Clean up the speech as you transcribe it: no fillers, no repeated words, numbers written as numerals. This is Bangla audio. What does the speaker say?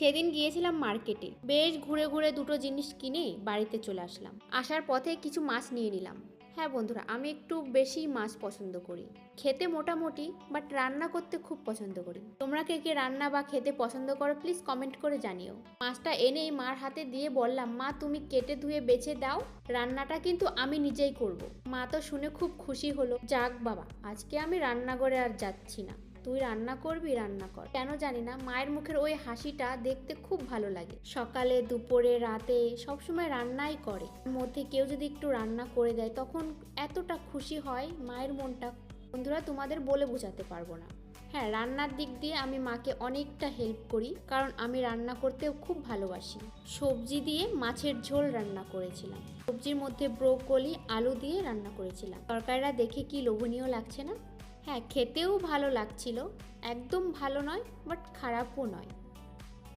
সেদিন গিয়েছিলাম মার্কেটে, বেশ ঘুরে ঘুরে দুটো জিনিস কিনে বাড়িতে চলে আসলাম। আসার পথে কিছু মাছ নিয়ে নিলাম। হ্যাঁ বন্ধুরা, আমি একটু বেশি মাছ পছন্দ করি, খেতে মোটামুটি, বাট রান্না করতে খুব পছন্দ করি। তোমরা কে কে রান্না বা খেতে পছন্দ করো প্লিজ কমেন্ট করে জানিও। মাছটা এনেই মার হাতে দিয়ে বললাম, মা তুমি কেটে ধুয়ে বেছে দাও, রান্নাটা কিন্তু আমি নিজেই করব। মা তো শুনে খুব খুশি হলো। যাক বাবা, আজকে আমি রান্নাঘরে আর যাচ্ছি না, তুই রান্না করবি, রান্না কর। কেন জানি না মায়ের মুখের ওই হাসিটা দেখতে খুব ভালো লাগে। সকালে দুপুরে রাতে সবসময় রান্নাই করে, মধ্যে কেউ যদি একটু রান্না করে দেয় তখন এতটা খুশি হয় মায়ের মনটা, বন্ধুরা তোমাদের বলে বোঝাতে পারবো না। হ্যাঁ, রান্নার দিক দিয়ে আমি মাকে অনেকটা হেল্প করি, কারণ আমি রান্না করতেও খুব ভালোবাসি। সবজি দিয়ে মাছের ঝোল রান্না করেছিলাম, সবজির মধ্যে ব্রোকলি আলু দিয়ে রান্না করেছিলাম। তরকারিটা দেখে কি লোভনীয় লাগছে না? হ্যাঁ, খেতেও ভালো লাগছিল, একদম ভালো নয় বাট খারাপও নয়।